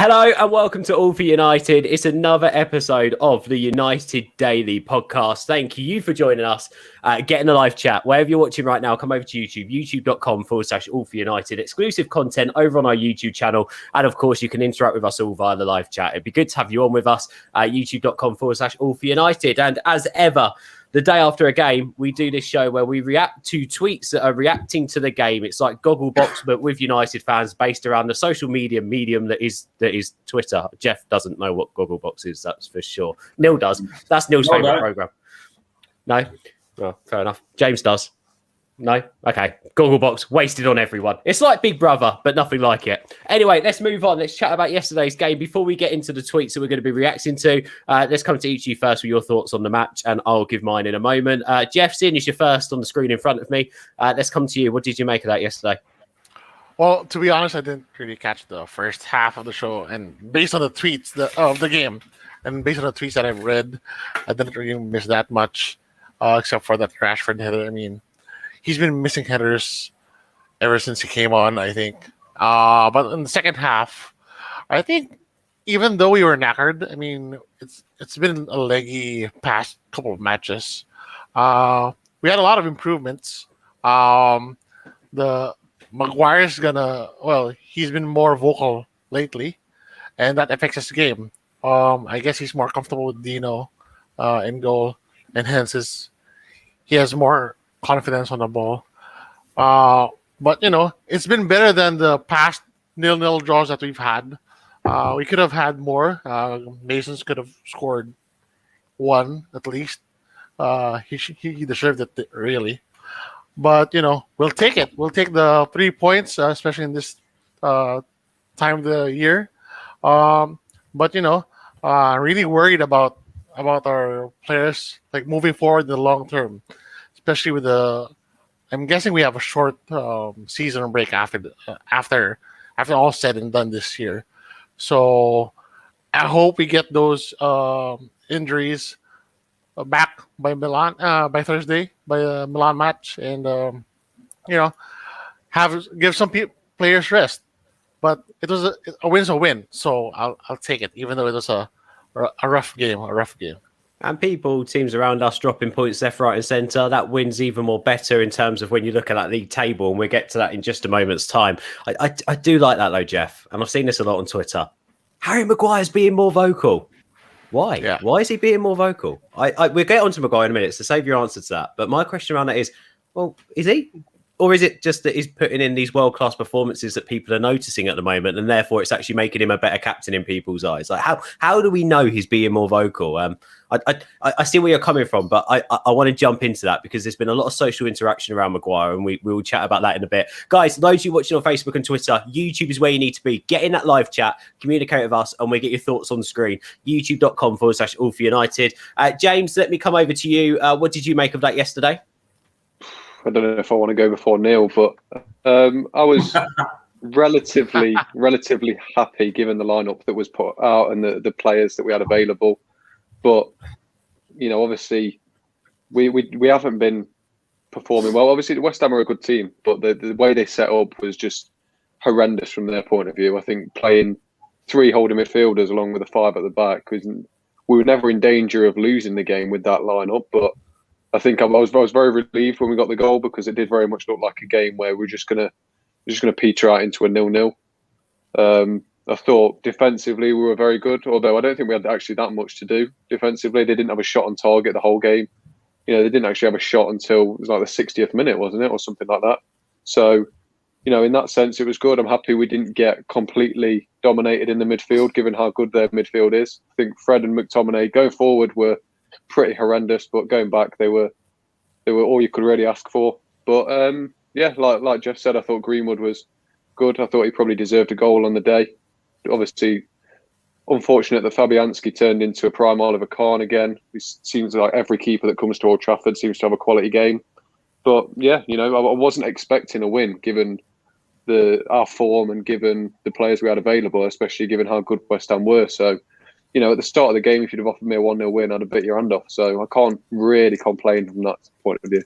Hello and welcome to All for United. It's another episode of the United Daily Podcast. Thank you for joining us. Get in the live chat. Wherever you're watching right now, come over to YouTube, youtube.com/All for United. Exclusive content over on our YouTube channel. And of course, you can interact with us all via the live chat. It'd be good to have you on with us at youtube.com/All for United. And as ever, the day after a game, we do this show where we react to tweets that are reacting to the game. It's like Gogglebox, but with United fans, based around the social media medium that is Twitter. Jeff doesn't know what Gogglebox is, that's for sure. Neil does. That's Neil's favourite programme. No? Well, fair enough. James does. No? Okay. Gogglebox wasted on everyone. It's like Big Brother, but nothing like it. Anyway, let's move on. Let's chat about yesterday's game. Before we get into the tweets that we're going to be reacting to, let's come to each of you first with your thoughts on the match, and I'll give mine in a moment. Jeff, seeing as you're first on the screen in front of me, let's come to you. What did you make of that yesterday? Well, to be honest, I didn't really catch the first half of the show, and based on the tweets of the game, and based on the tweets that I've read, I didn't really miss that much, except for that Rashford header. I mean, he's been missing headers ever since he came on, I think. But in the second half, I think even though we were knackered, I mean, it's been a leggy past couple of matches. We had a lot of improvements. The Maguire's he's been more vocal lately, and that affects his game. I guess he's more comfortable with Dino in goal, and hence he has more confidence on the ball. But, it's been better than the past 0-0 draws that we've had. We could have had more. Masons could have scored one at least. He deserved it, really. But, we'll take it. We'll take the 3 points, especially in this time of the year. But, really worried about our players, like moving forward in the long term. Especially with I'm guessing we have a short season break after all said and done this year. So I hope we get those injuries back by Milan by Thursday, by the Milan match, and give some players rest. But it was a win's a win, so I'll take it, even though it was a rough game. And teams around us dropping points left, right and centre. That wins even more better in terms of when you look at that league table, and we'll get to that in just a moment's time. I do like that, though, Jeff, and I've seen this a lot on Twitter. Harry Maguire's being more vocal. Why? Yeah. Why is he being more vocal? We'll get on to Maguire in a minute, so save your answer to that. But my question around that is, well, is he? Or is it just that he's putting in these world-class performances that people are noticing at the moment, and therefore it's actually making him a better captain in people's eyes? Like, how do we know he's being more vocal? I see where you're coming from, but I want to jump into that because there's been a lot of social interaction around Maguire, and we will chat about that in a bit. Guys, those of you watching on Facebook and Twitter, YouTube is where you need to be. Get in that live chat, communicate with us, and we'll get your thoughts on the screen. youtube.com/All for United. James, let me come over to you. What did you make of that yesterday? I don't know if I want to go before Neil, but I was relatively happy given the lineup that was put out and the players that we had available. But obviously we haven't been performing well. Obviously, West Ham are a good team, but the way they set up was just horrendous from their point of view. I think playing 3 holding midfielders along with the 5 at the back, we were never in danger of losing the game with that lineup, but I think I was very relieved when we got the goal because it did very much look like a game where we're just gonna peter out into a 0-0. I thought defensively we were very good, although I don't think we had actually that much to do defensively. They didn't have a shot on target the whole game. They didn't actually have a shot until it was like the 60th minute, wasn't it, or something like that. So, in that sense, it was good. I'm happy we didn't get completely dominated in the midfield, given how good their midfield is. I think Fred and McTominay going forward were pretty horrendous, but going back they were all you could really ask for. But like Jeff said, I thought Greenwood was good. I thought he probably deserved a goal on the day. Obviously unfortunate that Fabianski turned into a prime Oliver Kahn again. It seems like every keeper that comes to Old Trafford seems to have a quality game. But I wasn't expecting a win given our form and given the players we had available, especially given how good West Ham were. So at the start of the game, if you'd have offered me a 1-0 win, I'd have bit your hand off. So I can't really complain from that point of view.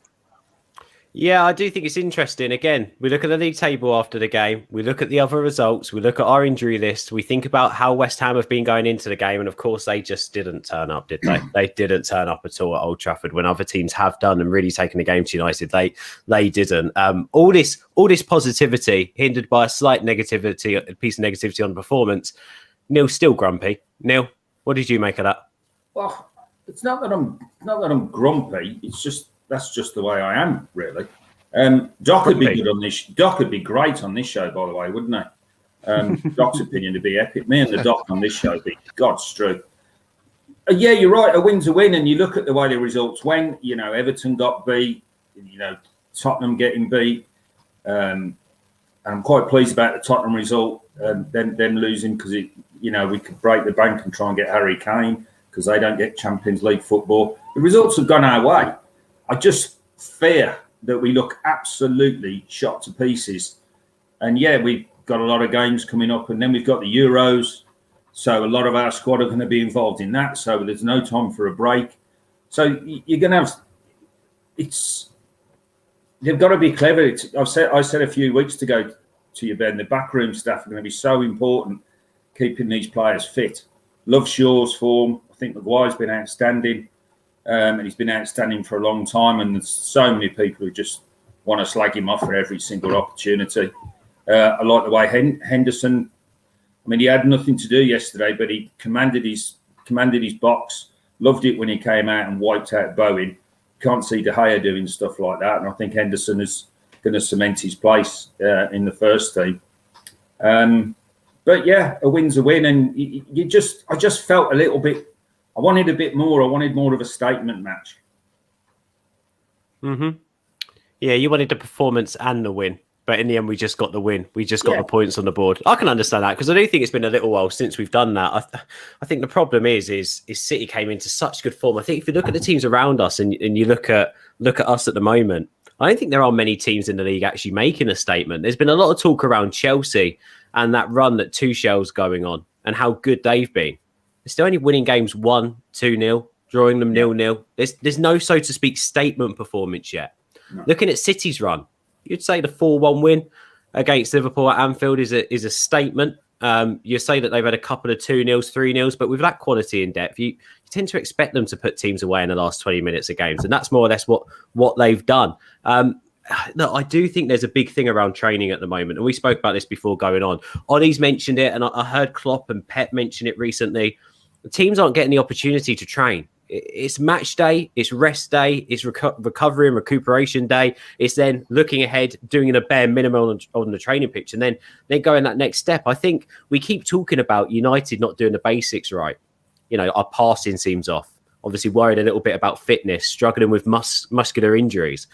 Yeah, I do think it's interesting. Again, we look at the league table after the game. We look at the other results. We look at our injury list. We think about how West Ham have been going into the game. And of course, they just didn't turn up, did they? They didn't turn up at all at Old Trafford when other teams have done and really taken the game to United. They didn't. All this positivity hindered by a slight negativity, a piece of negativity on the performance. Neil's still grumpy. Neil, what did you make of that? Well, it's not that I'm grumpy. It's just that's just the way I am, really. Doc would be good on this. Doc would be great on this show, by the way, wouldn't he? Doc's opinion would be epic. Me and the Doc on this show would be God's truth. Yeah, you're right. A win's a win, and you look at the way the results went. You know, Everton got beat. You know, Tottenham getting beat. And I'm quite pleased about the Tottenham result. Them losing because we could break the bank and try and get Harry Kane because they don't get Champions League football. The results have gone our way. I just fear that we look absolutely shot to pieces. And yeah, we've got a lot of games coming up, and then we've got the Euros. So a lot of our squad are going to be involved in that. So there's no time for a break. So you're going to have they've got to be clever. I said a few weeks ago to you, Ben, the backroom staff are going to be so important keeping these players fit. Love Shaw's form. I think Maguire's been outstanding. And he's been outstanding for a long time. And there's so many people who just want to slag him off for every single opportunity. I like the way Henderson. I mean, he had nothing to do yesterday, but he commanded his box. Loved it when he came out and wiped out Bowen. Can't see De Gea doing stuff like that. And I think Henderson is going to cement his place in the first team. But yeah, a win's a win. And I just felt a little bit. I wanted a bit more. I wanted more of a statement match. Mm-hmm. Yeah, you wanted the performance and the win. But in the end, we just got the win. We just got the points on the board. I can understand that because I do think it's been a little while since we've done that. I think the problem is City came into such good form. I think if you look at the teams around us and you look at us at the moment, I don't think there are many teams in the league actually making a statement. There's been a lot of talk around Chelsea and that run that Tuchel's going on and how good they've been. They're still only winning games 1-2-0, drawing them 0-0. There's no, so to speak, statement performance yet. No. Looking at City's run, you'd say the 4-1 win against Liverpool at Anfield is a statement. You say that they've had a couple of 2-0s, 3-0s, but with that quality in depth, you tend to expect them to put teams away in the last 20 minutes of games, and that's more or less what they've done. Look, I do think there's a big thing around training at the moment, and we spoke about this before going on. Ollie's mentioned it, and I heard Klopp and Pep mention it recently. The teams aren't getting the opportunity to train. It's match day, it's rest day, it's recovery and recuperation day. It's then looking ahead, doing a bare minimum on the training pitch, and then going that next step. I think we keep talking about United not doing the basics right. Our passing seems off. Obviously worried a little bit about fitness, struggling with muscular injuries.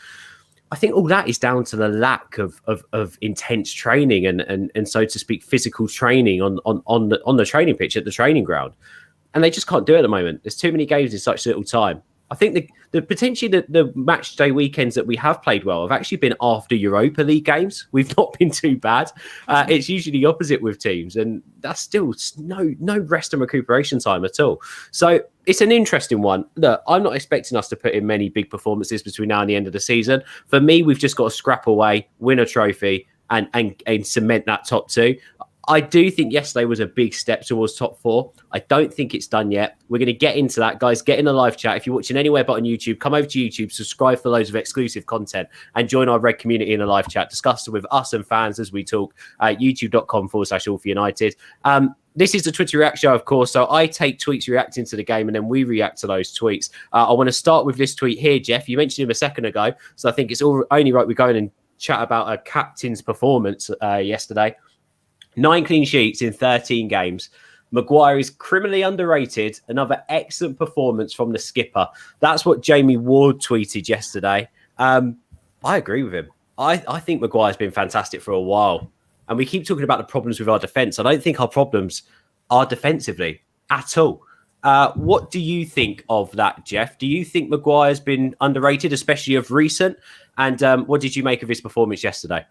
I think all that is down to the lack of intense training and so to speak, physical training on the training pitch at the training ground. And they just can't do it at the moment. There's too many games in such little time. I think the potentially the match day weekends that we have played well have actually been after Europa League games. We've not been too bad. It's usually the opposite with teams, and that's still no rest and recuperation time at all. So it's an interesting one. Look, I'm not expecting us to put in many big performances between now and the end of the season. For me, we've just got to scrap away, win a trophy, and cement that top two. I do think yesterday was a big step towards top four. I don't think it's done yet. We're going to get into that, guys. Get in the live chat. If you're watching anywhere but on YouTube, come over to YouTube, subscribe for loads of exclusive content, and join our Red community in the live chat. Discuss it with us and fans as we talk at youtube.com/AllForUnited. This is the Twitter React show, of course. So I take tweets reacting to the game, and then we react to those tweets. I want to start with this tweet here, Jeff. You mentioned him a second ago, so I think it's only right we go in and chat about a captain's performance yesterday. 9 clean sheets in 13 games. Maguire is criminally underrated. Another excellent performance from the skipper. That's what Jamie Ward tweeted yesterday. I agree with him. I think Maguire's been fantastic for a while. And we keep talking about the problems with our defence. I don't think our problems are defensively at all. What do you think of that, Jeff? Do you think Maguire's been underrated, especially of recent? And what did you make of his performance yesterday?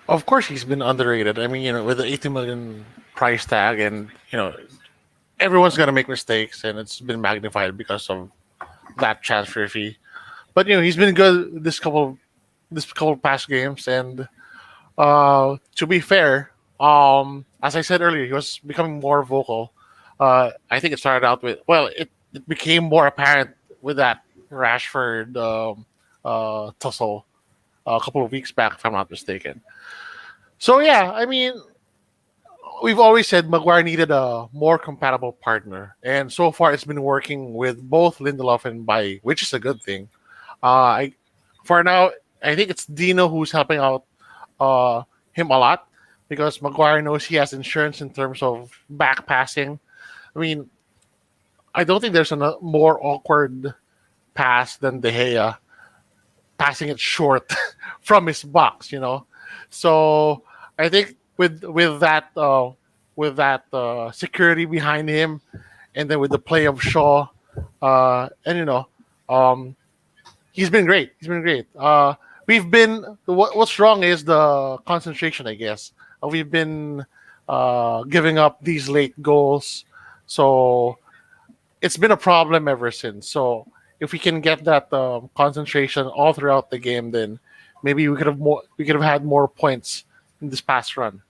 Of course, he's been underrated. I mean, with the 80 million price tag, and everyone's gonna make mistakes, and it's been magnified because of that transfer fee. But he's been good this couple this couple past games, and to be fair, as I said earlier, he was becoming more vocal. I think it started out with it became more apparent with that Rashford tussle a couple of weeks back, if I'm not mistaken. So yeah, I mean, we've always said Maguire needed a more compatible partner, and so far it's been working with both Lindelof and Bailly, which is a good thing. For now, I think it's Dino who's helping out him a lot because Maguire knows he has insurance in terms of back passing. I mean, I don't think there's a more awkward pass than De Gea passing it short from his box, you know. So I think with that security behind him, and then with the play of Shaw, and he's been great. He's been great. What's wrong is the concentration, I guess. We've been giving up these late goals, so it's been a problem ever since. So if we can get that concentration all throughout the game, then maybe we could have had more points in this past run.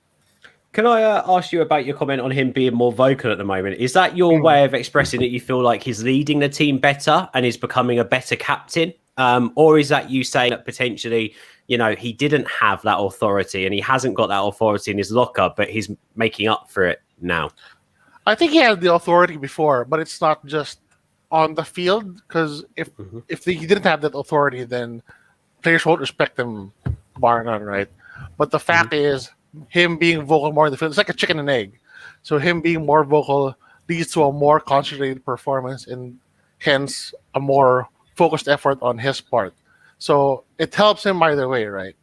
Can I ask you about your comment on him being more vocal at the moment? Is that your way of expressing that you feel like he's leading the team better and is becoming a better captain? Or is that you saying that potentially, he didn't have that authority and he hasn't got that authority in his locker, but he's making up for it now? I think he had the authority before, but it's not just on the field, because if he didn't have that authority, then players won't respect him, bar none, right? But the fact is, him being vocal more in the field, it's like a chicken and egg. So him being more vocal leads to a more concentrated performance and hence a more focused effort on his part. So it helps him either way, right?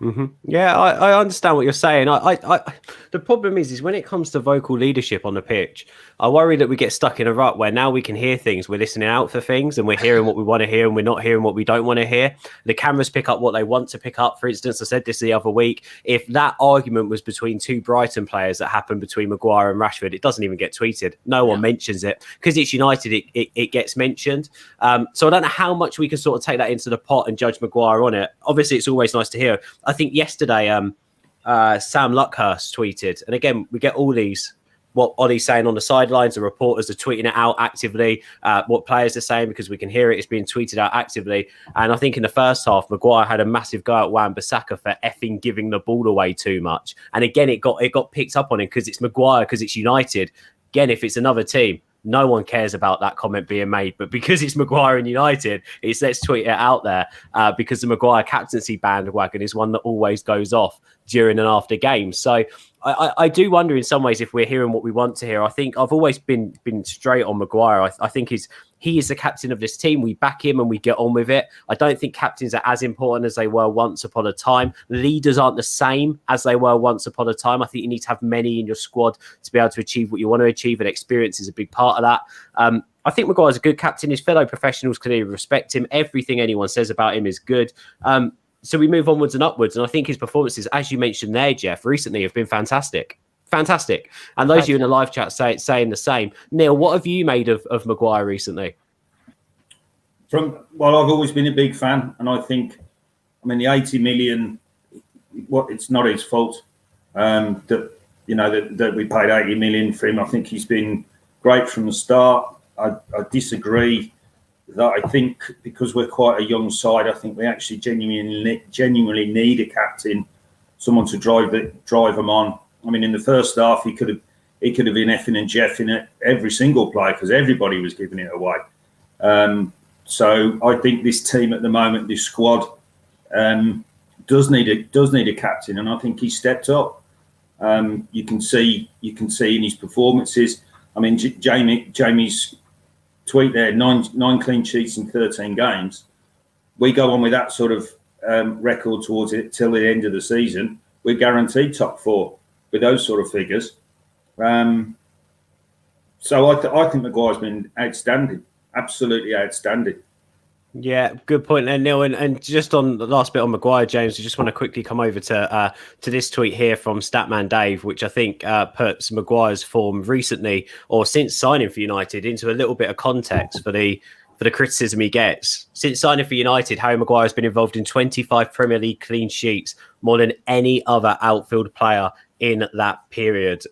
Mm-hmm. Yeah, I understand what you're saying. The problem is when it comes to vocal leadership on the pitch, I worry that we get stuck in a rut where now we can hear things, we're listening out for things, and we're hearing what we want to hear, and we're not hearing what we don't want to hear. The cameras pick up what they want to pick up. For instance, I said this the other week. If that argument was between two Brighton players that happened between Maguire and Rashford, it doesn't even get tweeted. No one mentions it because it's United. It gets mentioned. So I don't know how much we can sort of take that into the pot and judge Maguire on it. Obviously, it's always nice to hear. I think yesterday, Sam Luckhurst tweeted, and again, we get all these, what Ollie's saying on the sidelines, the reporters are tweeting it out actively, what players are saying, because we can hear it's being tweeted out actively. And I think in the first half, Maguire had a massive go at Wan-Bissaka for effing giving the ball away too much. And again, it got picked up on him because it's Maguire, because it's United. Again, if it's another team, no one cares about that comment being made, but because it's Maguire and United, it's let's tweet it out there because the Maguire captaincy bandwagon is one that always goes off during and after games. So I do wonder in some ways if we're hearing what we want to hear. I think I've always been straight on Maguire. I think he is the captain of this team. We back him and we get on with it. I don't think captains are as important as they were once upon a time. Leaders aren't the same as they were once upon a time. I think you need to have many in your squad to be able to achieve what you want to achieve, and experience is a big part of that. I think Maguire's a good captain. His fellow professionals clearly respect him. Everything anyone says about him is good. So we move onwards and upwards. And I think his performances, as you mentioned there, Jeff, recently have been fantastic. Fantastic. And those of you in the live chat saying the same. Neil, what have you made of Maguire recently? I've always been a big fan. And I think, the 80 million, it's not his fault that we paid 80 million for him. I think he's been great from the start. I disagree. That I think because we're quite a young side, I think we actually genuinely need a captain, someone to drive them on. In the first half, he could have been effing and jeffing at every single player because everybody was giving it away. So I think this team at the moment, this squad, does need a captain, and I think he stepped up. You can see in his performances. Jamie's tweet there, nine clean sheets in 13 games. We go on with that sort of record towards it till the end of the season. We're guaranteed top four with those sort of figures. So I think Maguire's been outstanding, absolutely outstanding. Yeah, good point there, Neil. And just on the last bit on Maguire, James, I just want to quickly come over to this tweet here from Statman Dave, which I think puts Maguire's form recently or since signing for United into a little bit of context for the for the criticism he gets. Since signing for United, Harry Maguire has been involved in 25 Premier League clean sheets, more than any other outfield player in that period.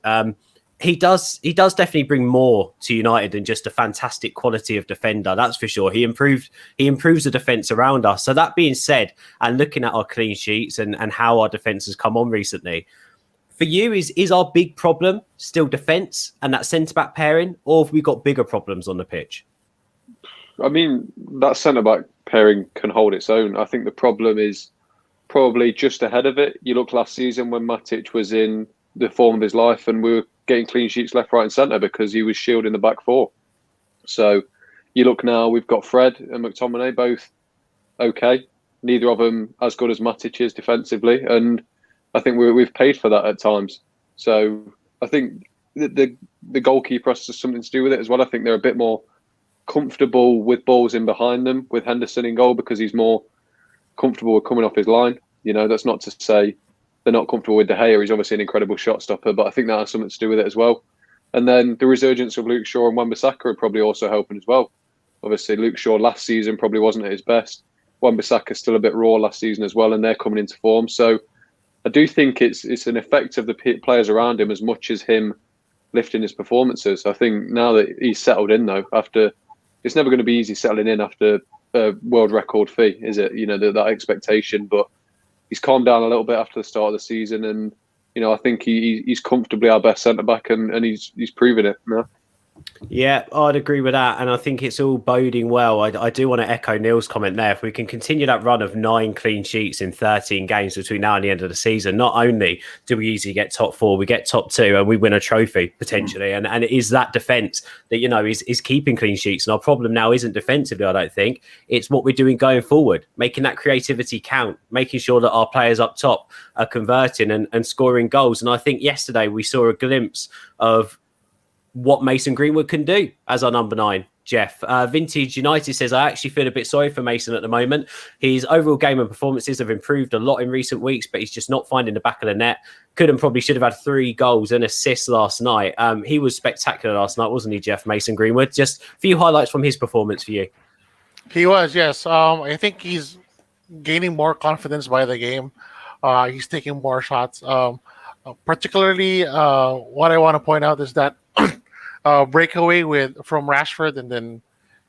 He does definitely bring more to United than just a fantastic quality of defender, that's for sure. He improves the defence around us. So that being said, and looking at our clean sheets and how our defence has come on recently, for you, is our big problem still defence and that centre-back pairing, or have we got bigger problems on the pitch? I mean, that centre-back pairing can hold its own. I think the problem is probably just ahead of it. You look last season when Matic was in the form of his life and we were getting clean sheets left, right and centre because he was shielding the back four. So you look now, we've got Fred and McTominay, both okay. Neither of them as good as Matic is defensively. And I think we've paid for that at times. So I think the goalkeeper has something to do with it as well. I think they're a bit more comfortable with balls in behind them with Henderson in goal because he's more comfortable with coming off his line. You know, that's not to say they're not comfortable with De Gea. He's obviously an incredible shot stopper, but I think that has something to do with it as well. And then the resurgence of Luke Shaw and Wan-Bissaka are probably also helping as well. Obviously, Luke Shaw last season probably wasn't at his best. Wan-Bissaka's still a bit raw last season as well, and they're coming into form. So I do think it's an effect of the players around him as much as him lifting his performances. I think now that he's settled in, though, it's never going to be easy settling in after a world record fee, is it? You know, that expectation. But he's calmed down a little bit after the start of the season, and you know, I think he's comfortably our best centre back, and he's proven it. You know? Yeah, I'd agree with that. And I think it's all boding well. I do want to echo Neil's comment there. If we can continue that run of 9 clean sheets in 13 games between now and the end of the season, not only do we easily get top 4, we get top 2 and we win a trophy potentially. And it is that defence that, you know, is keeping clean sheets. And our problem now isn't defensively, I don't think. It's what we're doing going forward, making that creativity count, making sure that our players up top are converting and scoring goals. And I think yesterday we saw a glimpse of what Mason Greenwood can do as our number 9, Jeff. Vintage United says, I actually feel a bit sorry for Mason at the moment. His overall game and performances have improved a lot in recent weeks, but he's just not finding the back of the net. Could and probably should have had 3 goals and assists last night. He was spectacular last night, wasn't he, Jeff? Mason Greenwood. Just a few highlights from his performance for you. He was, yes. I think he's gaining more confidence by the game. He's taking more shots. Particularly, what I want to point out is that breakaway from Rashford, and then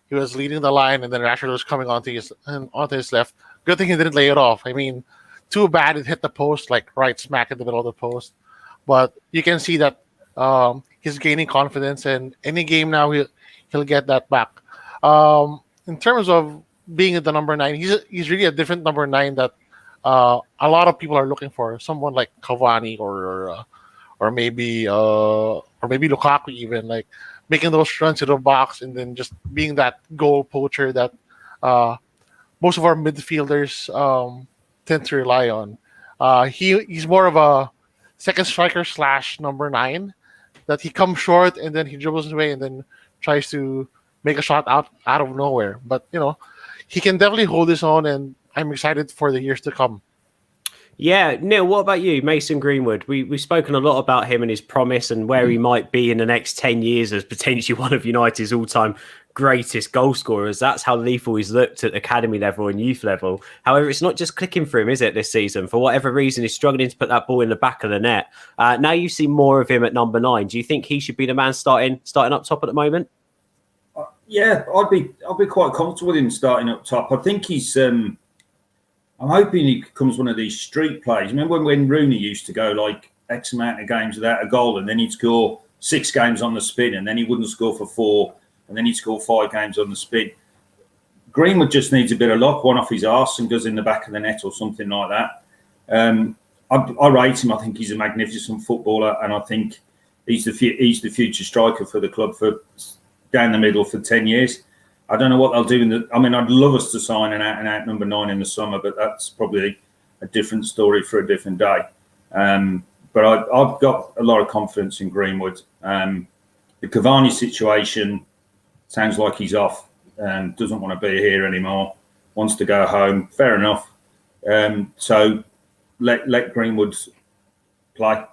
he was leading the line, and then Rashford was coming onto his left. Good thing he didn't lay it off. I mean, too bad it hit the post, like right smack in the middle of the post. But you can see that he's gaining confidence, and any game now he'll get that back. In terms of being the number 9, he's really a different number 9 that a lot of people are looking for. Someone like Cavani or maybe Lukaku, even, like making those runs to the box and then just being that goal poacher that most of our midfielders tend to rely on. He's more of a second striker / number 9 that he comes short and then he dribbles his way and then tries to make a shot out of nowhere. But you know, he can definitely hold his own, and I'm excited for the years to come. Yeah, Neil, what about you, Mason Greenwood? We've spoken a lot about him and his promise and where he might be in the next 10 years as potentially one of United's all-time greatest goal scorers. That's how lethal he's looked at academy level and youth level. However, it's not just clicking for him, is it, this season? For whatever reason, he's struggling to put that ball in the back of the net. Now you see more of him at number 9. Do you think he should be the man starting up top at the moment? Yeah, I'd be quite comfortable with him starting up top. I think he's... I'm hoping he becomes one of these street plays. Remember when Rooney used to go like X amount of games without a goal, and then he'd score 6 games on the spin, and then he wouldn't score for 4, and then he'd score 5 games on the spin. Greenwood just needs a bit of luck, one off his arse and goes in the back of the net or something like that. I rate him. I think he's a magnificent footballer, and I think he's the future striker for the club for down the middle for 10 years. I don't know what they'll do. I'd love us to sign an out-and-out number 9 in the summer, but that's probably a different story for a different day. But I've got a lot of confidence in Greenwood. The Cavani situation sounds like he's off and doesn't want to be here anymore, wants to go home. Fair enough. So let Greenwood play.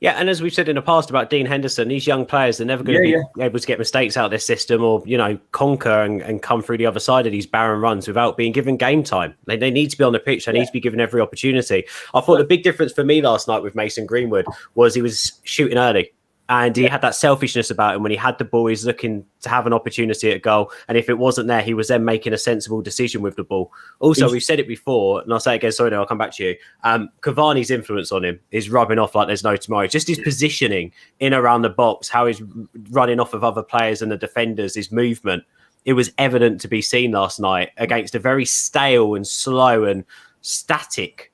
Yeah, and as we've said in the past about Dean Henderson, these young players are never going to be able to get mistakes out of their system or, conquer and come through the other side of these barren runs without being given game time. They need to be on the pitch. They need to be given every opportunity. I thought the big difference for me last night with Mason Greenwood was he was shooting early. And he had that selfishness about him. When he had the ball, he's looking to have an opportunity at goal. And if it wasn't there, he was then making a sensible decision with the ball. Also, we've said it before, and I'll say it again, sorry, no, I'll come back to you. Cavani's influence on him is rubbing off like there's no tomorrow. Just his positioning in around the box, how he's running off of other players and the defenders, his movement. It was evident to be seen last night against a very stale and slow and static,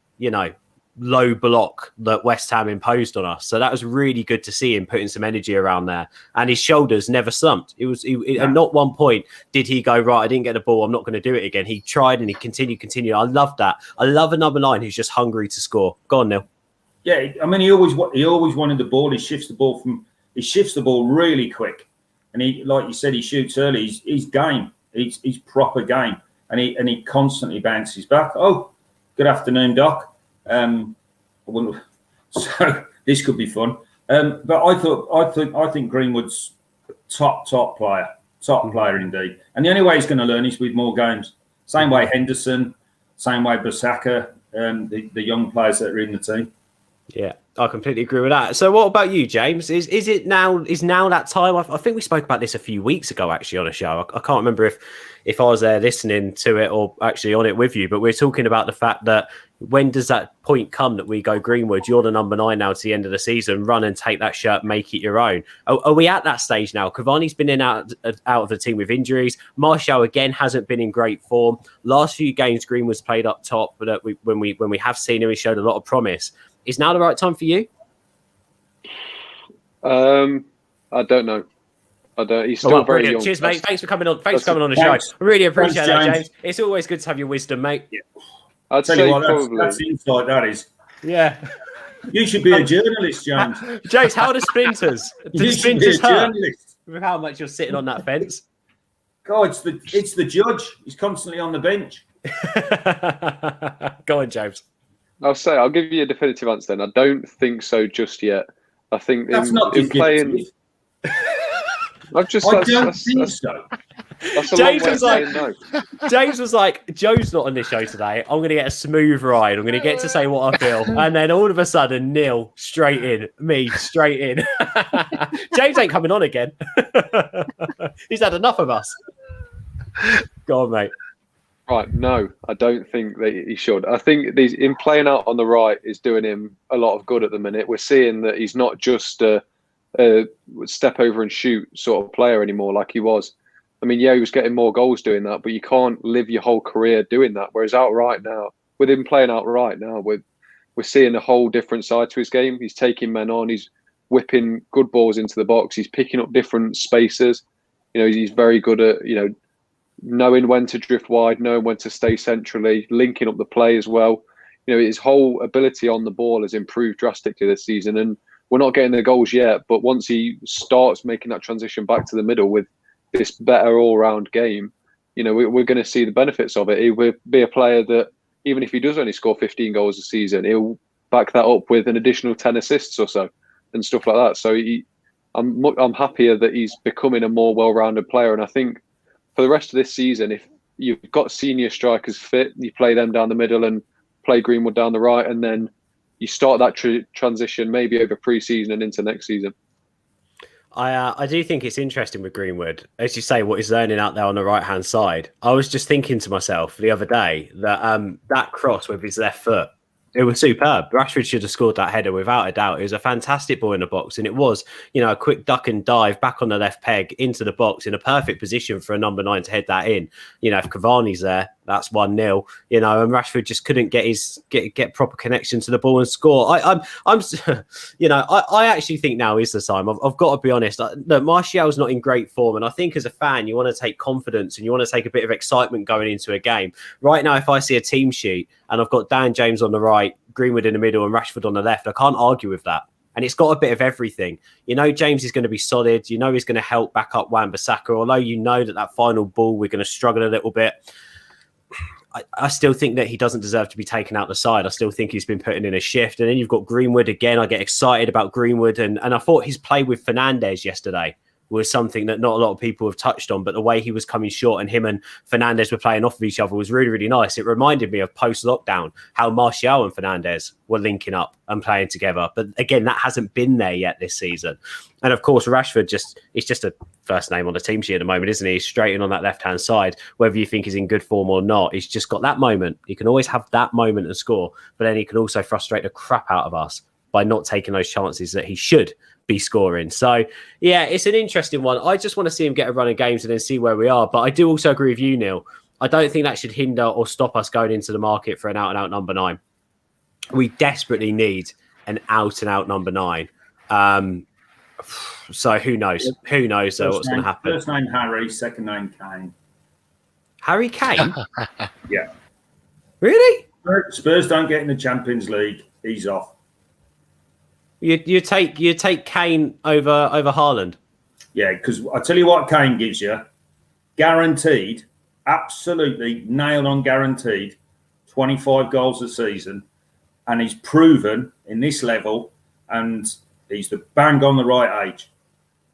low block that West Ham imposed on us. So that was really good to see him putting some energy around there. And his shoulders never slumped. And not one point did he go, right, I didn't get the ball, I'm not going to do it again. He tried and he continued. I love that. I love a number 9 who's just hungry to score. Go on, Neil. Yeah, I mean, he always wanted the ball. He shifts the ball really quick. And he, like you said, he shoots early. He's game. He's proper game. And he constantly bounces back. Oh, good afternoon, Doc. So this could be fun. But I think Greenwood's top player indeed. And the only way he's going to learn is with more games. Same way Henderson, same way Bissaka, the young players that are in the team. Yeah, I completely agree with that. So what about you, James? Is now that time? I think we spoke about this a few weeks ago, actually, on a show. I can't remember if I was there listening to it or actually on it with you, but we're talking about the fact that when does that point come that we go, Greenwood, you're the number 9 now to the end of the season, run and take that shirt, make it your own. Are we at that stage now? Cavani's been in out of the team with injuries. Martial, again, hasn't been in great form. Last few games, Greenwood's played up top, but when we have seen him, he showed a lot of promise. Is now the right time for you? I don't know. He's still very young. Cheers, mate. Thanks for coming on. Thanks for coming on the show. I really appreciate that, James. It's always good to have your wisdom, mate. Yeah. I'd say probably. That's insight, that is. Yeah. You should be a journalist, James. James, how are the splinters? You should be a journalist. With how much you're sitting on that fence? God, it's the judge. He's constantly on the bench. Go on, James. I'll give you a definitive answer then. I don't think so just yet. I think that's not in playing. I don't think so. James was like, Joe's not on this show today. I'm going to get a smooth ride. I'm going to get to say what I feel. And then all of a sudden, Neil straight in. Me straight in. James ain't coming on again. He's had enough of us. Go on, mate. Right, no, I don't think that he should. I think him playing out on the right is doing him a lot of good at the minute. We're seeing that he's not just a step over and shoot sort of player anymore like he was. I mean, yeah, he was getting more goals doing that, but you can't live your whole career doing that. Whereas out right now, with him playing out right now, we're seeing a whole different side to his game. He's taking men on. He's whipping good balls into the box. He's picking up different spaces. He's very good at, knowing when to drift wide, knowing when to stay centrally, linking up the play as well. His whole ability on the ball has improved drastically this season, and we're not getting the goals yet. But once he starts making that transition back to the middle with this better all-round game, we're going to see the benefits of it. He will be a player that, even if he does only score 15 goals a season, he'll back that up with an additional 10 assists or so and stuff like that. So I'm happier that he's becoming a more well-rounded player, and I think for the rest of this season, if you've got senior strikers fit, you play them down the middle and play Greenwood down the right, and then you start that transition maybe over pre-season and into next season. I do think it's interesting with Greenwood, as you say, what he's learning out there on the right-hand side. I was just thinking to myself the other day that that cross with his left foot, it was superb. Rashford should have scored that header without a doubt. It was a fantastic ball in the box, and it was, a quick duck and dive back on the left peg into the box in a perfect position for a number 9 to head that in. If Cavani's there, that's 1-0. And Rashford just couldn't get proper connection to the ball and score. I actually think now is the time. I've got to be honest. Look, Martial's not in great form, and I think as a fan, you want to take confidence and you want to take a bit of excitement going into a game. Right now, if I see a team sheet and I've got Dan James on the right, Greenwood in the middle, and Rashford on the left, I can't argue with that. And it's got a bit of everything. James is going to be solid. He's going to help back up Wan-Bissaka, although that final ball, we're going to struggle a little bit. I still think that he doesn't deserve to be taken out the side. I still think he's been putting in a shift. And then you've got Greenwood again. I get excited about Greenwood. And I thought his play with Fernandes yesterday was something that not a lot of people have touched on, but the way he was coming short and him and Fernandes were playing off of each other was really, really nice. It reminded me of post-lockdown, how Martial and Fernandes were linking up and playing together. But again, that hasn't been there yet this season. And of course, Rashford is just a first name on the team sheet at the moment, isn't he? He's straight in on that left-hand side, whether you think he's in good form or not. He's just got that moment. He can always have that moment and score, but then he can also frustrate the crap out of us by not taking those chances that he should be scoring. So yeah, it's an interesting one. I just want to see him get a run of games and then see where we are. But I do also agree with you, Neil. I don't think that should hinder or stop us going into the market for an out-and-out number 9. We desperately need an out-and-out number 9. So who knows? Who knows what's going to happen? First name Harry, second name Kane. Harry Kane? Yeah. Really? Spurs don't get in the Champions League. He's off. You take Kane over Haaland? Yeah, because I tell you what Kane gives you. Guaranteed, absolutely nailed on guaranteed, 25 goals a season. And he's proven in this level, and he's the bang on the right age.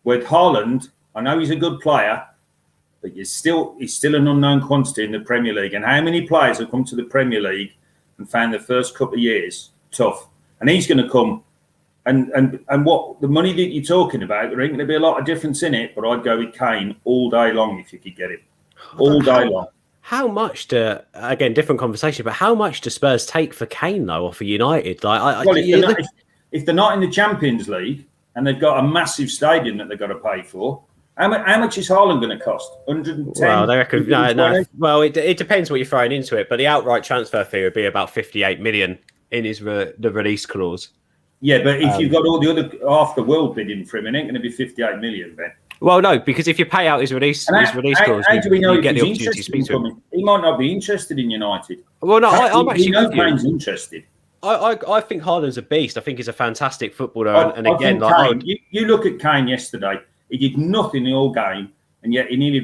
With Haaland, I know he's a good player, but he's still an unknown quantity in the Premier League. And how many players have come to the Premier League and found the first couple of years tough? And he's going to come. And what the money that you're talking about, there ain't going to be a lot of difference in it, but I'd go with Kane all day long if you could get him. All day long. How much again, different conversation, but how much do Spurs take for Kane, though, or for United? If they're not in the Champions League and they've got a massive stadium that they've got to pay for, how much is Haaland going to cost? 110? Well, they reckon, no. Well, it depends what you're throwing into it, but the outright transfer fee would be about 58 million in the release clause. Yeah, but if you've got all the other half the world bidding for him, it ain't going to be 58 million, Ben. Well, no, because if you pay out his release clause, how do we know you if get he's the opportunity to speak to him. He might not be interested in United. Well, no, I'm actually with you. Kane's interested. I think Haaland's a beast. I think he's a fantastic footballer. And again, Kane, you look at Kane yesterday. He did nothing the whole game, and yet he nearly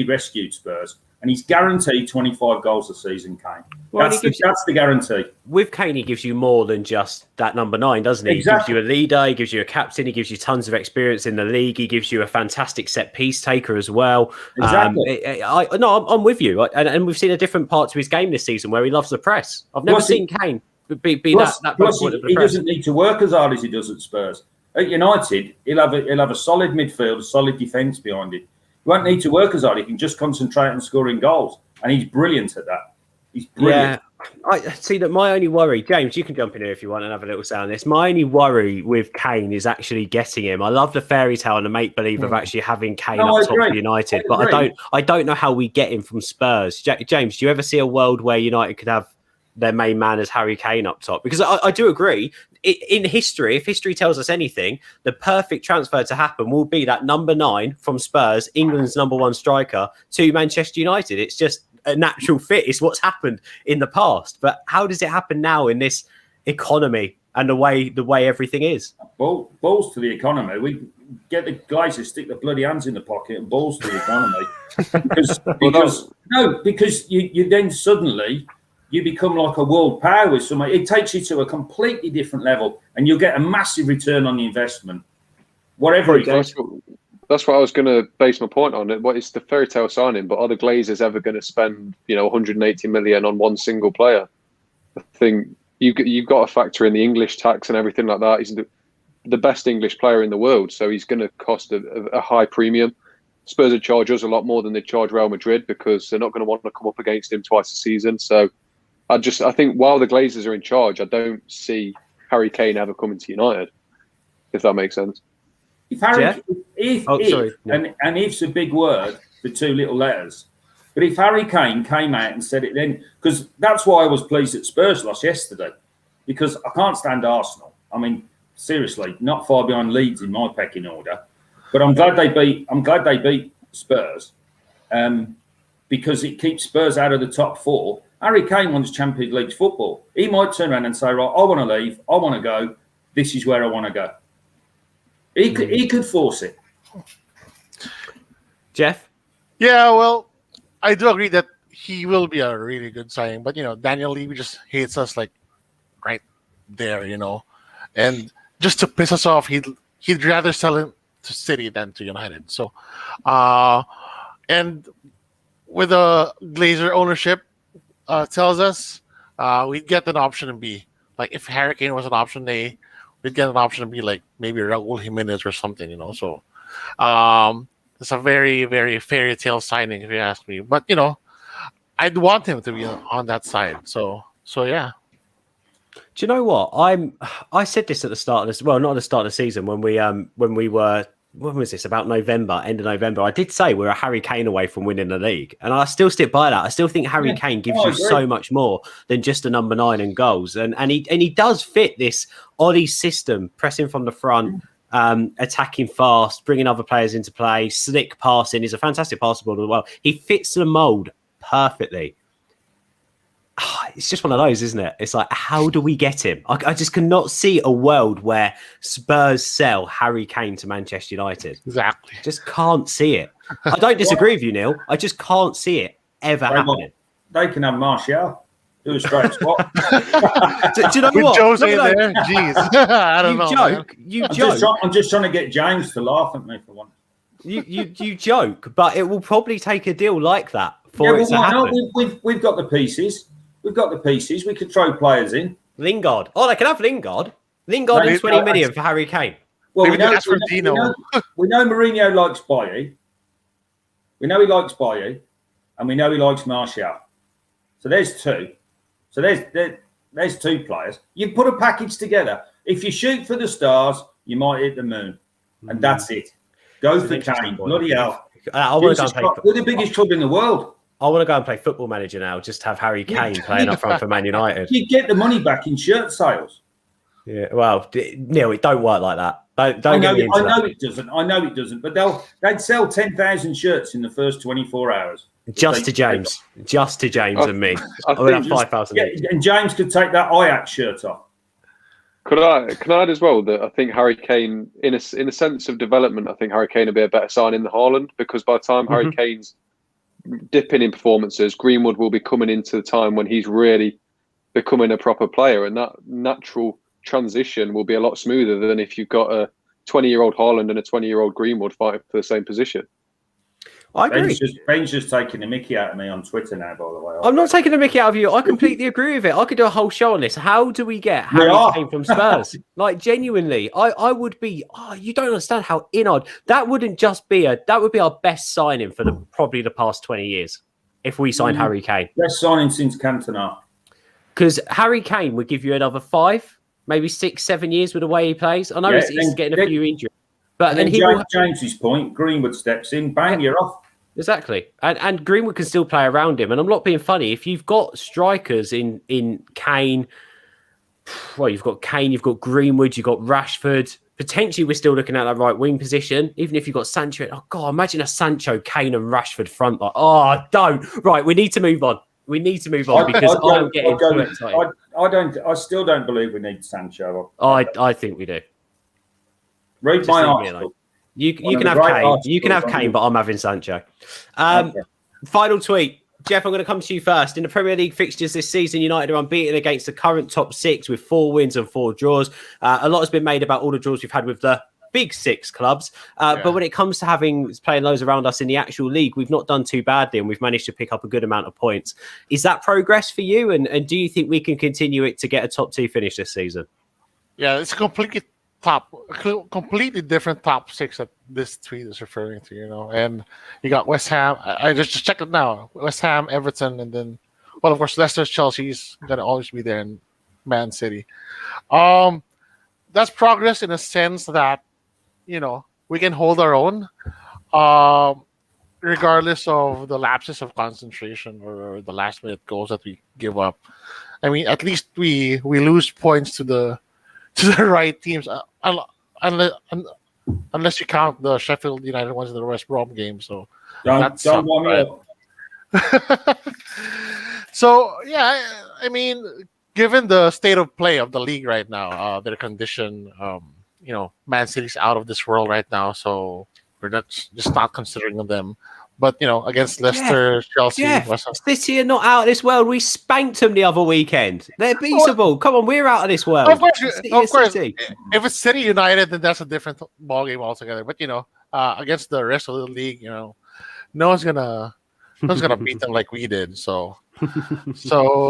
rescued Spurs. And he's guaranteed 25 goals a season, Kane. Well, that's the guarantee. With Kane, he gives you more than just that number 9, doesn't he? Exactly. He gives you a leader, he gives you a captain, he gives you tons of experience in the league, he gives you a fantastic set-piece taker as well. Exactly. I'm with you. And we've seen a different part to his game this season where he loves the press. I've never seen Kane be that point of the he press. doesn't need to work as hard as he does at Spurs. At United, he'll have a solid midfield, a solid defence behind it. He won't need to work as hard. He can just concentrate on scoring goals. And he's brilliant at that. He's brilliant. Yeah, I see that my only worry, James, you can jump in here if you want and have a little say on this. My only worry with Kane is actually getting him. I love the fairy tale and the make-believe of actually having Kane up top for United, but I don't know how we get him from Spurs. James, do you ever see a world where United could have their main man as Harry Kane up top? Because I do agree, in history, if history tells us anything, the perfect transfer to happen will be that number 9 from Spurs, England's number 1 striker, to Manchester United. It's just a natural fit. It's what's happened in the past. But how does it happen now in this economy and the way everything is? Balls to the economy. We get the Glazers, stick the bloody hands in the pocket and balls to the economy. because you then suddenly you become like a world power with somebody. It takes you to a completely different level and you'll get a massive return on the investment. Whatever it is. That's what I was going to base my point on. What is the fairy tale signing? But are the Glazers ever going to spend, 180 million on one single player? I think you've got to factor in the English tax and everything like that. He's the best English player in the world, so he's going to cost a high premium. Spurs would charge us a lot more than they charge Real Madrid because they're not going to want to come up against him twice a season. So I think while the Glazers are in charge, I don't see Harry Kane ever coming to United, if that makes sense. And if's a big word for 2 little letters. But if Harry Kane came out and said it then, because that's why I was pleased that Spurs lost yesterday, because I can't stand Arsenal. I mean, seriously, not far behind Leeds in my pecking order. But I'm glad they beat Spurs, because it keeps Spurs out of the top 4. Harry Kane wants Champions League football. He might turn around and say, right, I want to leave. I want to go. This is where I want to go. He could force it. Jeff? Yeah, well, I do agree that he will be a really good signing. But Daniel Levy just hates us like right there, and just to piss us off, he'd rather sell him to City than to United. So, and with a Glazer ownership tells us we'd get an option B. Like if Harry Kane was an option A, we'd get an option B, like maybe Raul Jimenez or something, So, it's a very, very fairy tale signing if you ask me. But I'd want him to be on that side. So yeah. Do you know what? I said this at the start of this. Well, not at the start of the season when we were. When was this? About November, end of November. I did say we're a Harry Kane away from winning the league, and I still stick by that. I still think Harry Kane gives you so much more than just a number 9 and goals, and he does fit this Oles system, pressing from the front, attacking fast, bringing other players into play, slick passing. He's a fantastic passer ball as well. He fits the mold perfectly. It's just one of those, isn't it? It's like, how do we get him? I just cannot see a world where Spurs sell Harry Kane to Manchester United. Exactly. Just can't see it. I don't disagree with you, Neil. I just can't see it ever happening. They can have Martial. Do a straight swap. do you know with what? Jose there? Jeez. I don't know. Joke. You joke. I'm just trying to get James to laugh at me for one. You joke, but it will probably take a deal like that for it to happen. We've got the pieces. We've got the pieces. We could throw players in. Lingard. Oh, they can have Lingard. Lingard and 20 million for Harry Kane. Well, we know Mourinho likes Bailly. We know he likes Bailly, and we know he likes Martial. So there's two. So there's 2 players. You put a package together. If you shoot for the stars, you might hit the moon, and that's it. Go for Kane. Bloody hell! We're the biggest club in the world. I want to go and play Football Manager now. Just have Harry Kane playing up front for Man United. You get the money back in shirt sales. Yeah, well, Neil, it don't work like that. Don't get me into that. I know it doesn't. But they'd sell 10,000 shirts in the first 24 hours. Just to James and me. I would have 5,000 each. And James could take that Ajax shirt off. Can I add as well that I think Harry Kane, in a sense of development, I think Harry Kane would be a better signing than Haaland, because by the time Harry Kane's dipping in performances, Greenwood will be coming into the time when he's really becoming a proper player, and that natural transition will be a lot smoother than if you've got a 20-year-old Haaland and a 20-year-old Greenwood fighting for the same position. I agree. Ben's just taking the mickey out of me on Twitter now, by the way. I'm not taking the mickey out of you. I completely agree with it. I could do a whole show on this. How do we get Harry Kane from Spurs? Like, genuinely, I would be. Oh, you don't understand how odd. That wouldn't just be that would be our best signing for probably the past 20 years if we signed Harry Kane. Best signing since Cantona. Because Harry Kane would give you another 5, maybe 6, 7 years with the way he plays. I know he's getting a few injuries, but then James's point, Greenwood steps in, bang, you're off. Exactly. And Greenwood can still play around him. And I'm not being funny. If you've got strikers in Kane, well, you've got Kane, you've got Greenwood, you've got Rashford. Potentially, we're still looking at that right wing position. Even if you've got Sancho. Oh, God, imagine a Sancho, Kane and Rashford front. Like, oh, don't. Right, we need to move on. Because I'm getting too excited. I still don't believe we need Sancho. I think we do. Read Just my article. You can have Kane. You can have Kane, but I'm having Sancho. Final tweet. Jeff, I'm going to come to you first. In the Premier League fixtures this season, United are unbeaten against the current top 6 with 4 wins and 4 draws. A lot has been made about all the draws we've had with the big 6 clubs. But when it comes to playing those around us in the actual league, we've not done too badly and we've managed to pick up a good amount of points. Is that progress for you? And do you think we can continue it to get a top 2 finish this season? Yeah, it's completely different top 6 that this tweet is referring to, and you got West Ham. I just checked it now. West Ham, Everton, and then, well, of course, Leicester, Chelsea's going to always be there, in Man City. That's progress in a sense that, we can hold our own, regardless of the lapses of concentration or the last minute goals that we give up. I mean, at least we lose points to the right teams, unless you count the Sheffield United ones in the West Brom game. So don't warm me up. So yeah, I mean, given the state of play of the league right now, their condition, Man City's out of this world right now, so we're just not considering them. But against Leicester, Chelsea, City are not out of this world. We spanked them the other weekend. They're beatable. Come on, we're out of this world. Of course, City. If it's City United, then that's a different ballgame altogether. But against the rest of the league, no one's gonna beat them like we did. So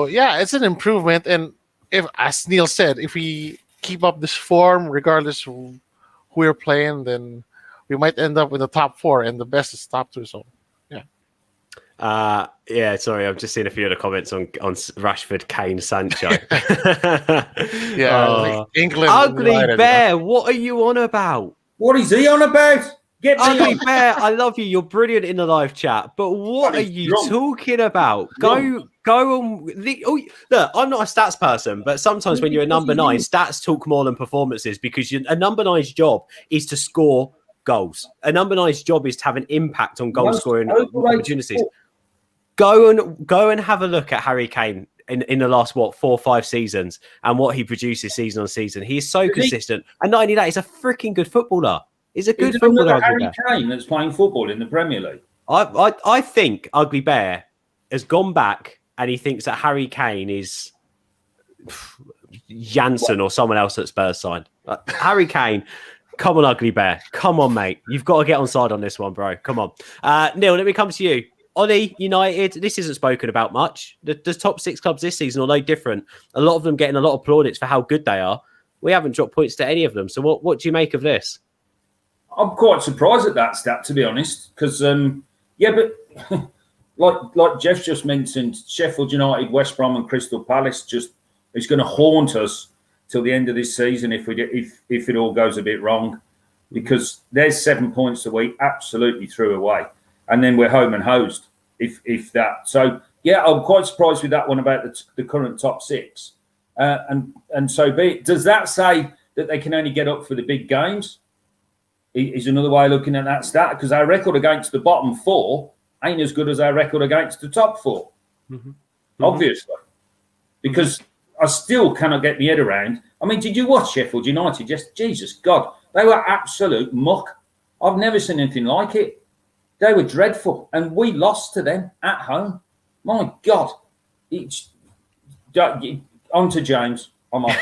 yeah, it's an improvement. And if, as Neil said, if we keep up this form, regardless who we're playing, then we might end up in the top 4, and the best is top 2. So. Sorry, I've just seen a few of the comments on Rashford, Kane, Sancho. Like England, Ugly United, Bear, what are you on about? What is he on about? Get me Ugly on. Bear, I love you. You're brilliant in the live chat. But what are you talking about? Go on. Look, I'm not a stats person, but sometimes when you're a number 9, stats talk more than performances, because a number 9's job is to score goals. A number 9's job is to have an impact on goal scoring opportunities. Go and have a look at Harry Kane in the last 4 or 5 seasons and what he produces season on season. He is so consistent, and not only that, he's a freaking good footballer. He's a good footballer. Harry Kane that's playing football in the Premier League. I think Ugly Bear has gone back and he thinks that Harry Kane is Janssen or someone else at Spurs side. Harry Kane. Come on, Ugly Bear. Come on, mate. You've got to get on side on this one, bro. Come on. Neil, let me come to you. Ollie, United, this isn't spoken about much. The top 6 clubs this season, although different, a lot of them getting a lot of plaudits for how good they are. We haven't dropped points to any of them. So what do you make of this? I'm quite surprised at that stat, to be honest, because, but like Jeff just mentioned, Sheffield United, West Brom and Crystal Palace is going to haunt us till the end of this season if it all goes a bit wrong, because there's 7 points that we absolutely threw away. And then we're home and hosed, if that. So, yeah, I'm quite surprised with that one about the current top 6. And so be it. Does that say that they can only get up for the big games? Is another way of looking at that stat? Because our record against the bottom 4 ain't as good as our record against the top 4, obviously. Because I still cannot get my head around. I mean, did you watch Sheffield United? Just, Jesus God, they were absolute muck. I've never seen anything like it. They were dreadful, and we lost to them at home. My God. On to James. I'm off.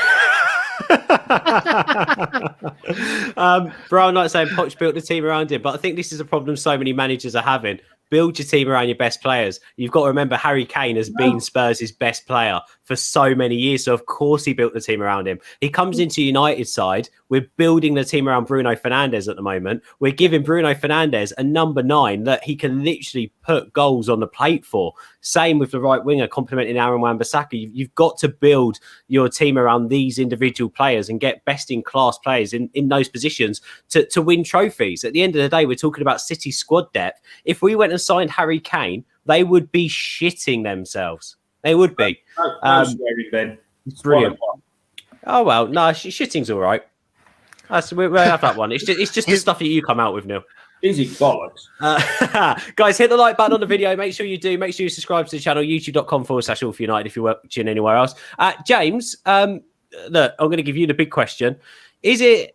Bro, I'm not saying Poch built the team around him, but I think this is a problem so many managers are having. Build your team around your best players. You've got to remember Harry Kane has been Spurs' best player for so many years. So, of course, he built the team around him. He comes into United side. We're building the team around Bruno Fernandes at the moment. We're giving Bruno Fernandes a number 9 that he can literally put goals on the plate for. Same with the right winger, complementing Aaron Wan-Bissaka. You've got to build your team around these individual players and get best-in-class players in those positions to win trophies. At the end of the day, we're talking about City squad depth. If we went and signed Harry Kane, they would be shitting themselves. They would be. No swearing, Ben. It's brilliant. Oh, well, no, shitting's all right. We'll have that one. It's just the stuff that you come out with, Neil. Easy bollocks. Guys, hit the like button on the video. Make sure you do. Make sure you subscribe to the channel, youtube.com/AllForUnited if you're watching anywhere else. James, look, I'm going to give you the big question. Is it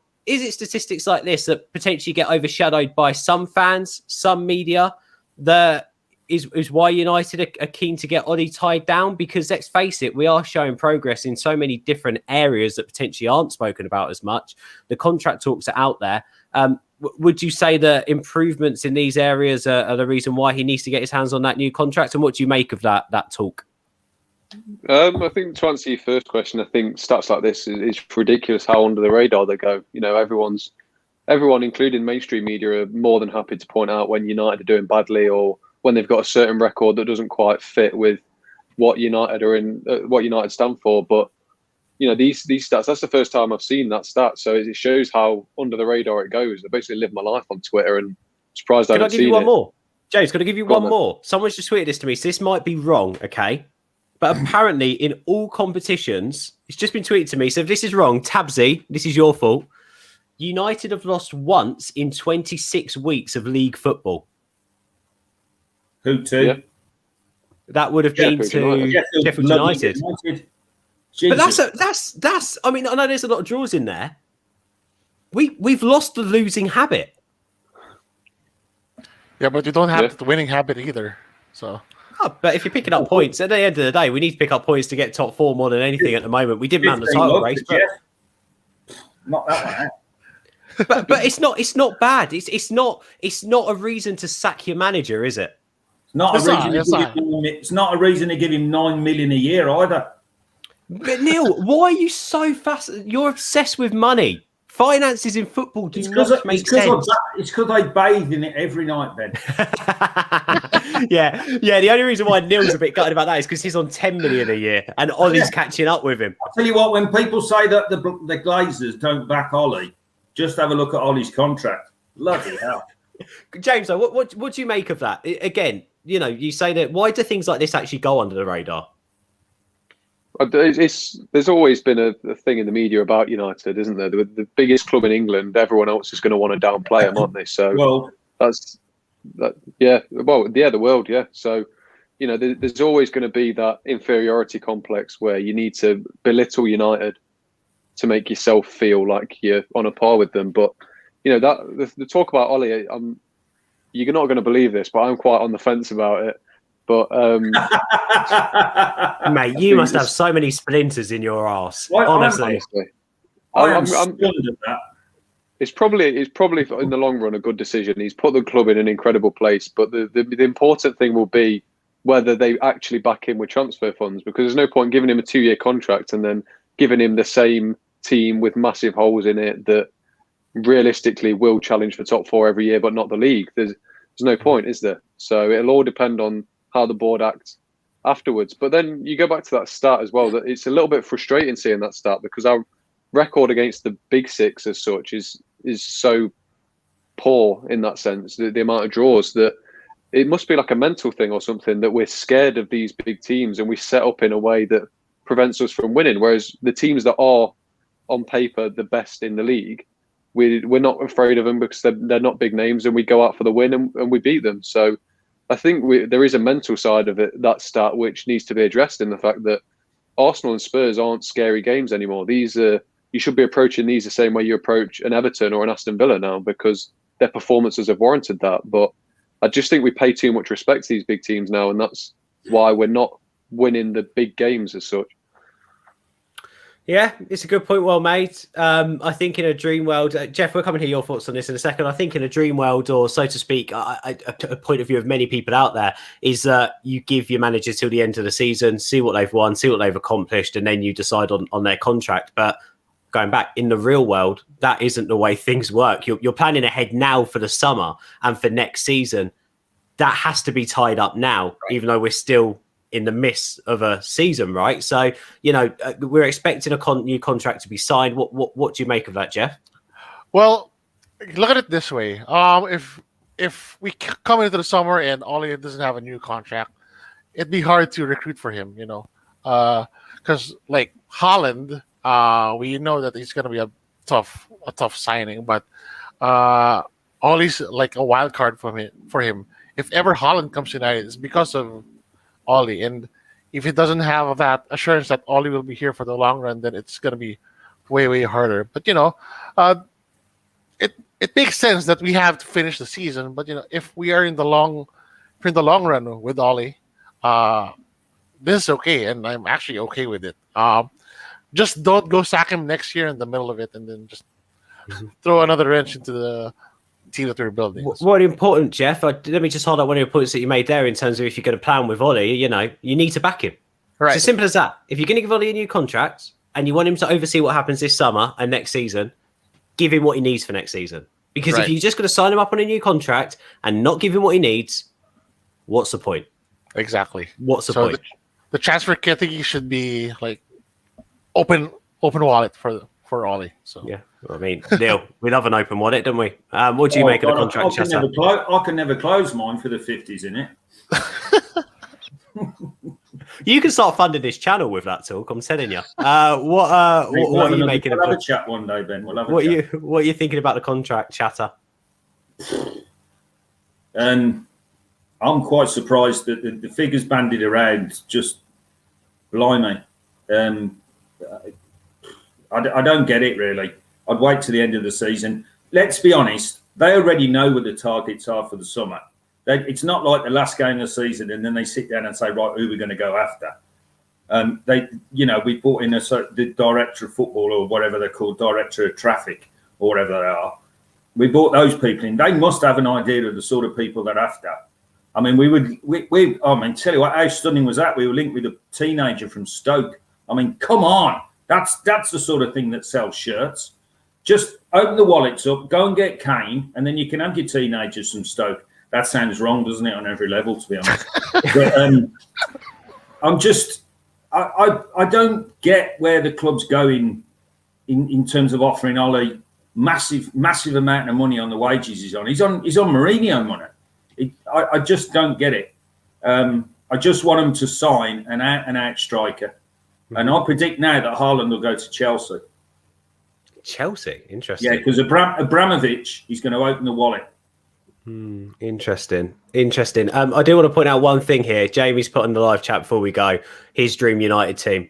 statistics like this that potentially get overshadowed by some fans, some media, that is why United are keen to get Ollie tied down? Because let's face it, we are showing progress in so many different areas that potentially aren't spoken about as much. The contract talks are out there. Would you say that improvements in these areas are the reason why he needs to get his hands on that new contract? And what do you make of that talk? I think to answer your first question, I think stats like this is ridiculous how under the radar they go. You know, everyone, including mainstream media, are more than happy to point out when United are doing badly or when they've got a certain record that doesn't quite fit with what United are in, what United stand for. But you know, these stats, that's the first time I've seen that stat. So it shows how under the radar it goes. I basically live my life on Twitter and surprised I haven't seen it. Can I give you one more? James, can I give you one more? Someone's just tweeted this to me. So this might be wrong, okay? But apparently in all competitions, it's just been tweeted to me. So if this is wrong, Tabsy, this is your fault. United have lost once in 26 weeks of league football. Who to? Yeah. That would have been to Sheffield United. But that's. I mean, I know there's a lot of draws in there. We've lost the losing habit. Yeah, but you don't have the winning habit either. So. Oh, but if you're picking up points, at the end of the day, we need to pick up points to get top 4 more than anything at the moment. We didn't mount the title race, but not that one. but it's not bad. It's not a reason to sack your manager, is it? It's not a reason to give him 9 million a year either. But Neil, why are you so fast? You're obsessed with money. Finances in football do not make sense. It's because I bathe in it every night, Ben. yeah. The only reason why Neil's a bit gutted about that is because he's on 10 million a year, and Ollie's catching up with him. I'll tell you what, when people say that the Glazers don't back Ollie, just have a look at Ollie's contract. Bloody hell. James, though, what do you make of that? Again, you say that. Why do things like this actually go under the radar? There's always been a thing in the media about United, isn't there? The biggest club in England. Everyone else is going to want to downplay them, aren't they? So the world, yeah. So there's always going to be that inferiority complex where you need to belittle United to make yourself feel like you're on a par with them. But that the talk about Ollie, you're not going to believe this, but I'm quite on the fence about it. But mate, you must have so many splinters in your arse. Honestly, I'm stunned at that. It's probably in the long run a good decision. He's put the club in an incredible place, but the important thing will be whether they actually back him with transfer funds, because there's no point giving him a 2-year contract and then giving him the same team with massive holes in it that realistically will challenge for top 4 every year, but not the league. There's no point, is there? So it'll all depend on how the board acts afterwards. But then you go back to that start as well, that it's a little bit frustrating seeing that start, because our record against the big six as such is so poor in that sense, the amount of draws, that it must be like a mental thing or something, that we're scared of these big teams and we set up in a way that prevents us from winning. Whereas the teams that are on paper the best in the league, we're not afraid of them because they're not big names, and we go out for the win and we beat them. So I think there is a mental side of it, that start, which needs to be addressed in the fact that Arsenal and Spurs aren't scary games anymore. These you should be approaching these the same way you approach an Everton or an Aston Villa now, because their performances have warranted that. But I just think we pay too much respect to these big teams now, and that's why we're not winning the big games as such. Yeah, it's a good point, well made. I think in a dream world, Jeff, we're coming to hear your thoughts on this in a second. I think in a dream world, or so to speak, a point of view of many people out there is that you give your manager till the end of the season, see what they've won, see what they've accomplished, and then you decide on their contract. But going back in the real world, that isn't the way things work. You're planning ahead now for the summer and for next season. That has to be tied up now, even though we're still in the midst of a season, right? So, we're expecting a new contract to be signed. What do you make of that, Jeff? Well, look at it this way. If we come into the summer and Ollie doesn't have a new contract, it'd be hard to recruit for him, because like Haaland, we know that he's going to be a tough signing, but Ollie's like a wild card for him. If ever Haaland comes to United, it's because of Ollie, and if he doesn't have that assurance that Ollie will be here for the long run, then it's going to be way harder. But it makes sense that we have to finish the season. But if we are in the long run with Ollie, this is okay, and I'm actually okay with it. Just don't go sack him next year in the middle of it, and then just throw another wrench into the team that we're building. What important, Jeff? Let me just hold up one of your points that you made there in terms of if you're going to plan with Ollie, you need to back him. Right. It's as simple as that. If you're going to give Ollie a new contract and you want him to oversee what happens this summer and next season, give him what he needs for next season. Because if you're just going to sign him up on a new contract and not give him what he needs, what's the point? Exactly. What's the point? The transfer category should be like open wallet for Ollie. So yeah. I mean, Neil, we love an open wallet, don't we? What do you make of the contract? I can never close mine for the 50s in it. You can start funding this channel with that talk. I'm telling you. What are you making? We'll have a chat one day, Ben. What are you thinking about the contract, chatter? And I'm quite surprised that the figures bandied around just blimey. I don't get it really. I'd wait to the end of the season. Let's be honest. They already know what the targets are for the summer. It's not like the last game of the season and then they sit down and say, right, who are we going to go after? We brought in the director of football or whatever they're called, director of traffic or whatever they are. We brought those people in. They must have an idea of the sort of people they're after. I mean, tell you what, how stunning was that? We were linked with a teenager from Stoke. I mean, come on. That's the sort of thing that sells shirts. Just open the wallets up, go and get Kane, and then you can have your teenagers from Stoke. That sounds wrong, doesn't it, on every level, to be honest? But I don't get where the club's going in terms of offering Ollie massive amount of money on the wages he's on. He's on Mourinho money. I just don't get it. I just want him to sign an out striker. And I predict now that Haaland will go to Chelsea. Chelsea? Interesting. Yeah, because Abramovich, he's going to open the wallet. Interesting. I do want to point out one thing here. Jamie's put on the live chat before we go his dream United team.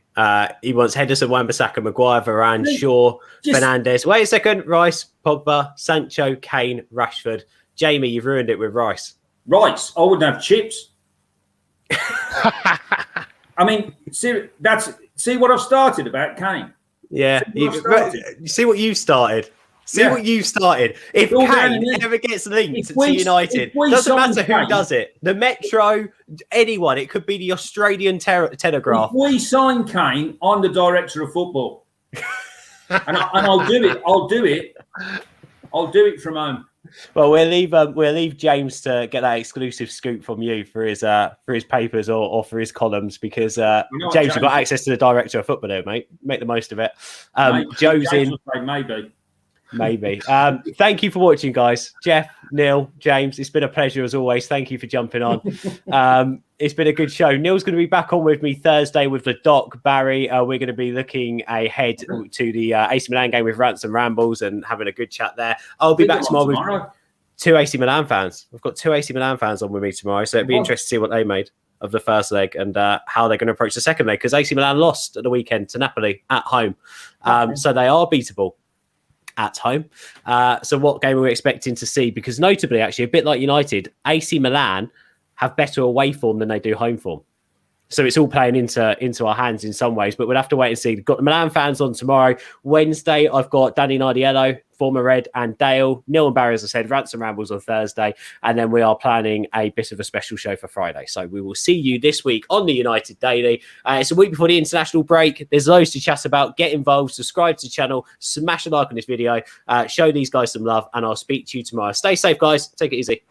He wants Henderson, Wan-Bissaka, Maguire, Varane, Shaw, Fernandes. Wait a second. Rice, Pogba, Sancho, Kane, Rashford. Jamie, you've ruined it with Rice. Rice? I wouldn't have chips. I mean, see what I've started about Kane. Yeah, see what you've started. What you've started. If Kane ever gets linked to United, doesn't matter who does it. The Metro, anyone. It could be the Australian Telegraph. If we sign Kane, I'm the director of football, and I'll do it. I'll do it from home. Well, we'll leave James to get that exclusive scoop from you for his papers or for his columns, because James, you've got access to the director of football there, mate. Make the most of it. Joe's in. Maybe. Thank you for watching, guys. Jeff, Neil, James, it's been a pleasure as always. Thank you for jumping on. It's been a good show. Neil's going to be back on with me Thursday with the doc, Barry. We're going to be looking ahead to the AC Milan game with Rants and Rambles and having a good chat there. I'll be back tomorrow with two AC Milan fans. We've got two AC Milan fans on with me tomorrow, so it'd be interesting to see what they made of the first leg and how they're going to approach the second leg, because AC Milan lost at the weekend to Napoli at home. So they are beatable at home. So what game are we expecting to see? Because notably, actually, a bit like United, AC Milan have better away form than they do home form. So it's all playing into our hands in some ways, but we'll have to wait and see. We've got the Milan fans on tomorrow. Wednesday, I've got Danny Nardiello, former Red, and Dale. Neil and Barry, as I said, Rants and Rambles on Thursday. And then we are planning a bit of a special show for Friday. So we will see you this week on the United Daily. It's a week before the international break. There's loads to chat about. Get involved, subscribe to the channel, smash a like on this video, show these guys some love, and I'll speak to you tomorrow. Stay safe, guys. Take it easy.